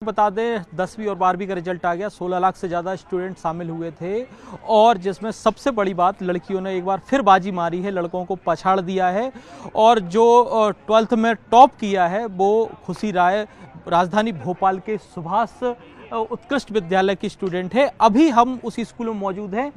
बता दें 10वीं और 12वीं का रिजल्ट आ गया। 16 लाख से ज़्यादा स्टूडेंट शामिल हुए थे और जिसमें सबसे बड़ी बात लड़कियों ने एक बार फिर बाजी मारी है, लड़कों को पछाड़ दिया है। और जो 12th में टॉप किया है वो खुशी राय राजधानी भोपाल के सुभाष उत्कृष्ट विद्यालय की स्टूडेंट है। अभी हम उसी स्कूल में मौजूद हैं।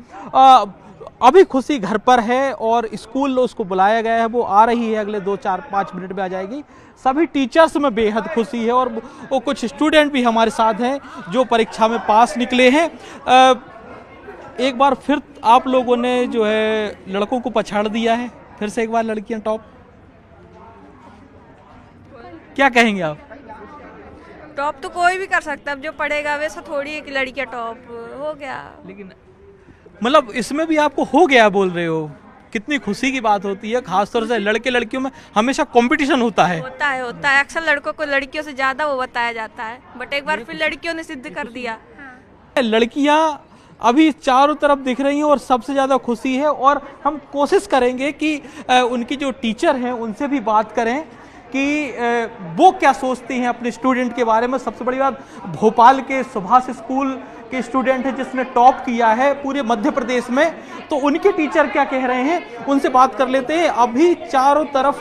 अभी खुशी घर पर है और स्कूल उसको बुलाया गया है, वो आ रही है, अगले 2-4-5 मिनट में आ जाएगी। सभी टीचर्स में बेहद खुशी है और वो कुछ स्टूडेंट भी हमारे साथ हैं जो परीक्षा में पास निकले हैं। एक बार फिर आप लोगों ने जो है लड़कों को पछाड़ दिया है, फिर से एक बार लड़कियां टॉप। क्या कहेंगे आप? टॉप तो कोई भी कर सकता है, अब जो पढ़ेगा वैसा थोड़ी है कि लड़कियां टॉप हो गया। लेकिन मतलब इसमें भी आपको हो गया बोल रहे हो, कितनी खुशी की बात होती है। खासतौर से लड़के लड़कियों में हमेशा कंपटीशन होता है। अक्सर लड़कों को लड़कियों से ज्यादा वो बताया जाता है, बट एक बार फिर लड़कियों ने सिद्ध कर दिया। लड़कियां अभी चारों तरफ दिख रही हैं और सबसे ज्यादा खुशी है। और हम कोशिश करेंगे कि उनकी जो टीचर हैं उनसे भी बात करें कि वो क्या सोचती हैं अपने स्टूडेंट के बारे में। सबसे बड़ी बात, भोपाल के सुभाष स्कूल के स्टूडेंट है जिसने टॉप किया है पूरे मध्य प्रदेश में, तो उनके टीचर क्या कह रहे हैं उनसे बात कर लेते हैं। अभी चारों तरफ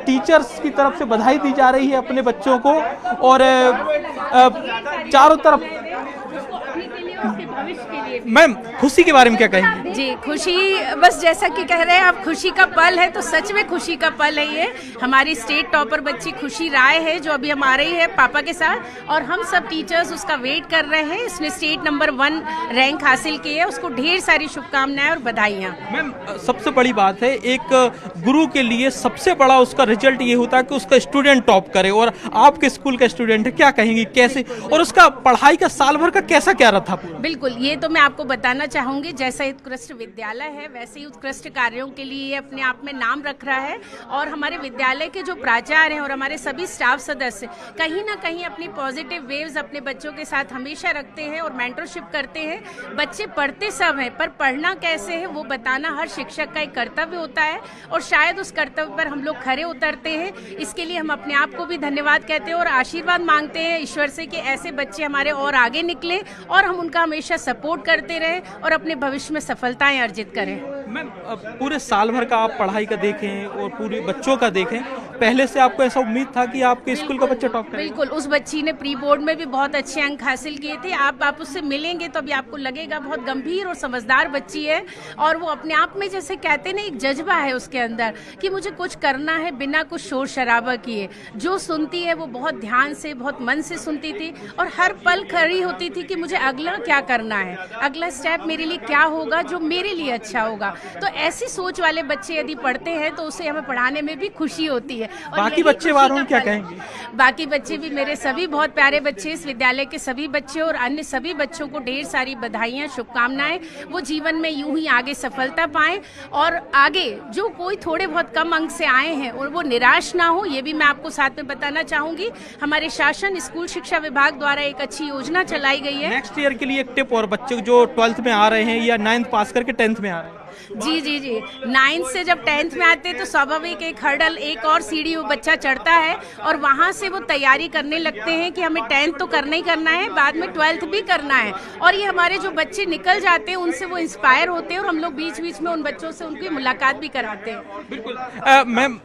टीचर्स की तरफ से बधाई दी जा रही है अपने बच्चों को और चारों तरफ। मैम, खुशी के बारे में क्या कहेंगे? जी, खुशी बस जैसा कि कह रहे हैं आप, खुशी का पल है तो सच में खुशी का पल है ये। हमारी स्टेट टॉपर बच्ची खुशी राय है जो अभी हम आ रही है पापा के साथ, और हम सब टीचर्स उसका वेट कर रहे हैं। इसने स्टेट नंबर 1 रैंक हासिल की है, उसको ढेर सारी शुभकामनाएं और बधाइयाँ। मैम, सबसे बड़ी बात है, एक गुरु के लिए सबसे बड़ा उसका रिजल्ट ये होता है कि उसका स्टूडेंट टॉप करे, और आपके स्कूल का स्टूडेंट है, क्या कहेंगी कैसे, और उसका पढ़ाई का साल भर का कैसा क्या रहा था? बिल्कुल, ये तो मैं आपको बताना चाहूंगी, जैसा उत्कृष्ट विद्यालय है वैसे ही उत्कृष्ट कार्यों के लिए ये अपने आप में नाम रख रहा है। और हमारे विद्यालय के जो प्राचार्य हैं और हमारे सभी स्टाफ सदस्य कहीं ना कहीं अपनी पॉजिटिव वेव्स अपने बच्चों के साथ हमेशा रखते हैं और मेंटरशिप करते हैं। बच्चे पढ़ते सब हैं पर पढ़ना कैसे है वो बताना हर शिक्षक का एक कर्तव्य होता है, और शायद उस कर्तव्य पर हम लोग खरे उतरते हैं। इसके लिए हम अपने आप को भी धन्यवाद कहते हैं और आशीर्वाद मांगते हैं ईश्वर से कि ऐसे बच्चे हमारे और आगे निकले और हम उनका हमेशा सपोर्ट करते रहे और अपने भविष्य में सफलताएं अर्जित करें। मैम, पूरे साल भर का आप पढ़ाई का देखें और पूरे बच्चों का देखें, पहले से आपको ऐसा उम्मीद था कि आपके स्कूल का बच्चा टॉप करेगा? बिल्कुल, उस बच्ची ने प्री बोर्ड में भी बहुत अच्छे अंक हासिल किए थे। आप उससे मिलेंगे तो अभी आपको लगेगा बहुत गंभीर और समझदार बच्ची है, और वो अपने आप में जैसे कहते ना एक जज्बा है उसके अंदर कि मुझे कुछ करना है बिना कुछ शोर शराबा किए। जो सुनती है वो बहुत ध्यान से बहुत मन से सुनती थी और हर पल खड़ी होती थी कि मुझे अगला क्या करना है, अगला स्टेप मेरे लिए क्या होगा जो मेरे लिए अच्छा होगा। तो ऐसी सोच वाले बच्चे यदि पढ़ते हैं तो उसे हमें पढ़ाने में भी खुशी होती है। बाकी बच्चे वालों क्या कहेंगे? बाकी बच्चे भी मेरे सभी बहुत प्यारे बच्चे, इस विद्यालय के सभी बच्चे और अन्य सभी बच्चों को ढेर सारी बधाइयाँ, शुभकामनाएं। वो जीवन में यूं ही आगे सफलता पाएं और आगे जो कोई थोड़े बहुत कम अंक से आए हैं और वो निराश ना हो। ये भी मैं आपको साथ में बताना चाहूंगी, हमारे शासन स्कूल शिक्षा विभाग द्वारा एक अच्छी योजना चलाई गई है नेक्स्ट ईयर के लिए। एक टिप, और बच्चे जो 12th में आ रहे हैं या 9th पास करके 10th में आ रहे हैं, जी 9th से जब 10th में आते हैं तो स्वाभाविक एक हर्डल, एक और सीढ़ी वो बच्चा चढ़ता है और वहाँ से वो तैयारी करने लगते हैं कि हमें 10th तो करना ही करना है, बाद में 12th भी करना है। और ये हमारे जो बच्चे निकल जाते हैं उनसे वो इंस्पायर होते हैं और हम लोग बीच बीच में उन बच्चों से उनकी मुलाकात भी कराते हैं। बिल्कुल। मैम,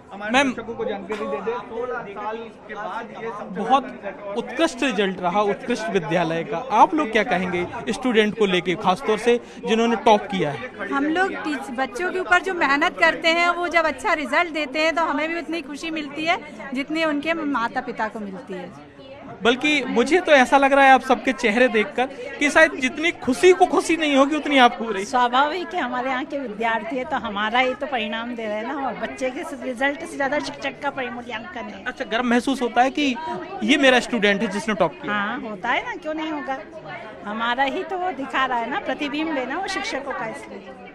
बहुत उत्कृष्ट रिजल्ट रहा उत्कृष्ट विद्यालय का, आप लोग क्या कहेंगे स्टूडेंट को लेके, खासतौर से जिन्होंने टॉप किया है? हम लोग बच्चों के ऊपर जो मेहनत करते हैं वो जब अच्छा रिजल्ट देते हैं तो हमें भी उतनी खुशी मिलती है जितनी उनके माता पिता को मिलती है। बल्कि मुझे तो ऐसा लग रहा है आप सबके चेहरे देखकर कि शायद जितनी खुशी को खुशी नहीं होगी उतनी आपको हो रही। स्वाभाविक है, हमारे यहाँ के विद्यार्थी है तो हमारा ही तो परिणाम दे रहे हैं ना, और बच्चे के रिजल्ट से ज्यादा शिक्षक का परिमूल्यांकन है। अच्छा, गर्व महसूस होता है कि ये मेरा स्टूडेंट है जिसने टॉप किया? हाँ, होता है ना, क्यों नहीं होगा। हमारा ही तो वो दिखा रहा है ना, प्रतिबिंब है ना वो शिक्षकों का। इसलिए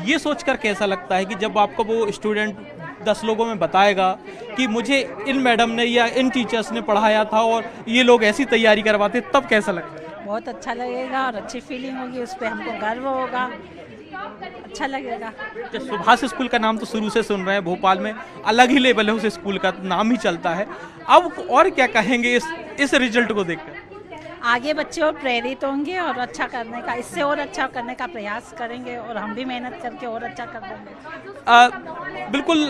ये सोचकर कैसा लगता है कि जब आपको वो स्टूडेंट 10 लोगों में बताएगा कि मुझे इन मैडम ने या इन टीचर्स ने पढ़ाया था और ये लोग ऐसी तैयारी करवाते, तब कैसा लगता है? बहुत अच्छा लगेगा और अच्छी फीलिंग होगी, उस पर हमको गर्व होगा। अच्छा लगेगा। जो सुभाष स्कूल का नाम तो शुरू से सुन रहे हैं, भोपाल में अलग ही लेवल है उस स्कूल का, नाम ही चलता है। अब और क्या कहेंगे इस रिजल्ट को देखकर? आगे बच्चे और प्रेरित होंगे और अच्छा करने का, इससे और अच्छा करने का प्रयास करेंगे और हम भी मेहनत करके और अच्छा कर देंगे। बिल्कुल।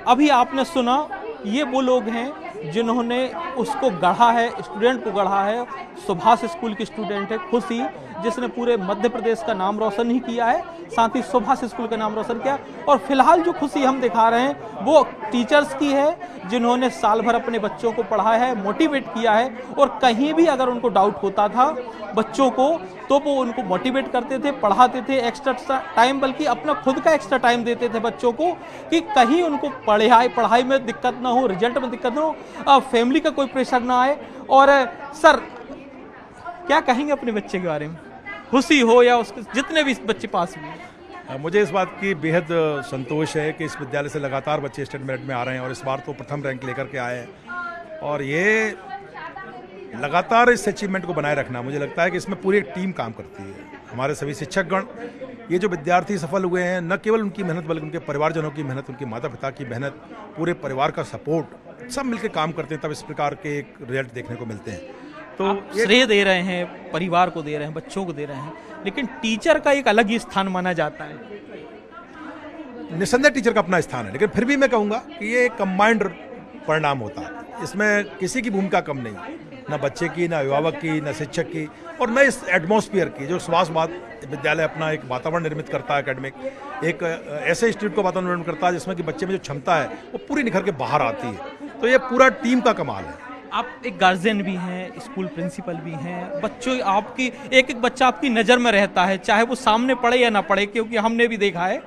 अभी आपने सुना, ये वो लोग हैं जिन्होंने उसको गढ़ा है, स्टूडेंट को गढ़ा है। सुभाष स्कूल की स्टूडेंट है खुशी, जिसने पूरे मध्य प्रदेश का नाम रोशन ही किया है, साथ ही सुभाष स्कूल का नाम रोशन किया। और फिलहाल जो खुशी हम दिखा रहे हैं वो टीचर्स की है, जिन्होंने साल भर अपने बच्चों को पढ़ाया है, मोटिवेट किया है। और कहीं भी अगर उनको डाउट होता था बच्चों को, तो वो उनको मोटिवेट करते थे, पढ़ाते थे एक्स्ट्रा टाइम, बल्कि अपना खुद का एक्स्ट्रा टाइम देते थे बच्चों को, कि कहीं उनको पढ़ाई में दिक्कत ना हो, रिजल्ट में दिक्कत ना हो, फैमिली का कोई प्रेशर ना आए। और सर, क्या कहेंगे अपने बच्चे के बारे में? खुशी हो या उसके जितने भी बच्चे पास हुए? मुझे इस बात की बेहद संतोष है कि इस विद्यालय से लगातार बच्चे स्टेट मेरिट में आ रहे हैं और इस बार तो प्रथम रैंक लेकर के आए हैं। और ये लगातार इस अचीवमेंट को बनाए रखना, मुझे लगता है कि इसमें पूरी एक टीम काम करती है। हमारे सभी शिक्षकगण, ये जो विद्यार्थी सफल हुए हैं, न केवल उनकी मेहनत बल्कि उनके परिवारजनों की मेहनत, उनके माता पिता की मेहनत, पूरे परिवार का सपोर्ट, सब मिलकर काम करते हैं, तब इस प्रकार के एक रिजल्ट देखने को मिलते हैं। तो श्रेय दे रहे हैं, परिवार को दे रहे हैं, बच्चों को दे रहे हैं, लेकिन टीचर का एक अलग ही स्थान माना जाता है। निस्संदेह टीचर का अपना स्थान है, लेकिन फिर भी मैं कहूँगा कि ये कंबाइंड परिणाम होता है। इसमें किसी की भूमिका कम नहीं, न बच्चे की, न अभिभावक की, न शिक्षक की, और न इस एटमॉस्फेयर की। जो सुभाष विद्यालय अपना एक वातावरण निर्मित करता है, एकेडमिक एक ऐसे इंस्टीट्यूट का वातावरण निर्मित करता है जिसमें कि बच्चे में जो क्षमता है वो पूरी निखर के बाहर आती है। तो ये पूरा टीम का कमाल है। आप एक गार्जियन भी हैं, स्कूल प्रिंसिपल भी हैं, बच्चों आपकी एक बच्चा आपकी नज़र में रहता है, चाहे वो सामने पढ़े या ना पढ़े, क्योंकि हमने भी देखा है।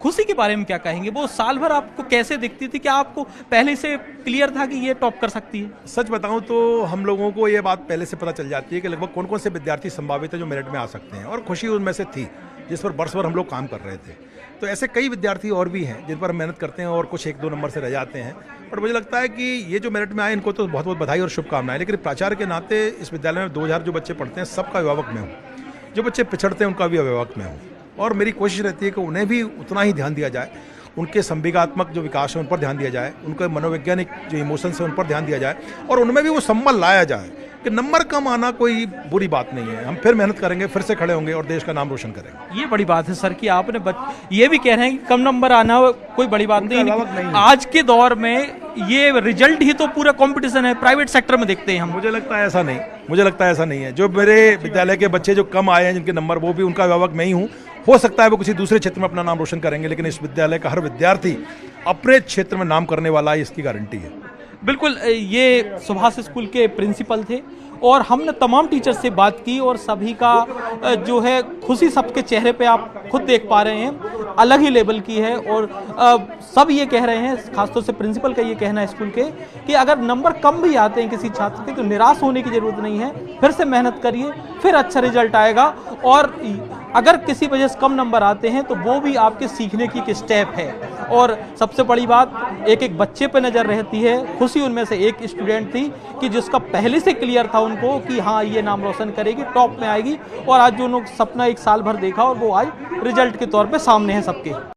खुशी के बारे में क्या कहेंगे? वो साल भर आपको कैसे दिखती थी? क्या आपको पहले से क्लियर था कि ये टॉप कर सकती है? सच बताऊं तो हम लोगों को ये बात पहले से पता चल जाती है कि लगभग कौन कौन से विद्यार्थी संभावित है जो मेरिट में आ सकते हैं, और खुशी उनमें से थी जिस पर वर्ष भर हम लोग काम कर रहे थे। तो ऐसे कई विद्यार्थी और भी हैं जिन पर हम मेहनत करते हैं और कुछ 1-2 नंबर से रह जाते हैं। और मुझे लगता है कि ये जो मेरिट में आए, इनको तो बहुत बहुत बधाई और शुभकामनाएं। लेकिन प्राचार्य के नाते इस विद्यालय में 2000 जो बच्चे पढ़ते हैं, सबका अभिभावक मैं हूँ। जो बच्चे पिछड़ते हैं उनका भी अभिभावक मैं हूँ, और मेरी कोशिश रहती है कि उन्हें भी उतना ही ध्यान दिया जाए, उनके संवेगात्मक जो विकास है उन पर ध्यान दिया जाए, उनके मनोवैज्ञानिक जो इमोशंस है उन पर ध्यान दिया जाए, और उनमें भी वो सम्मान लाया जाए कि नंबर कम आना कोई बुरी बात नहीं है। हम फिर मेहनत करेंगे, फिर से खड़े होंगे और देश का नाम रोशन करेंगे। ये बड़ी बात है सर कि आपने ये भी कह रहे हैं कि कम नंबर आना कोई बड़ी बात नहीं। आज के दौर में ये रिजल्ट ही तो पूरा कंपटीशन है, प्राइवेट सेक्टर में देखते हैं हम। मुझे लगता है ऐसा नहीं, मुझे लगता है ऐसा नहीं है। जो मेरे विद्यालय के बच्चे जो कम आए हैं, जिनके नंबर, वो भी उनका अभिभावक मैं ही हूँ। हो सकता है वो किसी दूसरे क्षेत्र में अपना नाम रोशन करेंगे, लेकिन इस विद्यालय का हर विद्यार्थी अपने क्षेत्र में नाम करने वाला है, इसकी गारंटी है। बिल्कुल। ये सुभाष स्कूल के प्रिंसिपल थे और हमने तमाम टीचर से बात की, और सभी का जो है खुशी सबके चेहरे पे आप खुद देख पा रहे हैं, अलग ही लेवल की है। और सब ये कह रहे हैं, खासतौर से प्रिंसिपल का ये कहना है स्कूल के, कि अगर नंबर कम भी आते हैं किसी छात्र के तो निराश होने की जरूरत नहीं है, फिर से मेहनत करिए, फिर अच्छा रिजल्ट आएगा। और अगर किसी वजह से कम नंबर आते हैं तो वो भी आपके सीखने की एक स्टेप है। और सबसे बड़ी बात, एक एक बच्चे पे नज़र रहती है। खुशी उनमें से एक स्टूडेंट थी कि जिसका पहले से क्लियर था उनको कि हाँ ये नाम रोशन करेगी, टॉप में आएगी, और आज जो उन्होंने सपना 1 साल भर देखा और वो आज रिजल्ट के तौर पे सामने है सबके।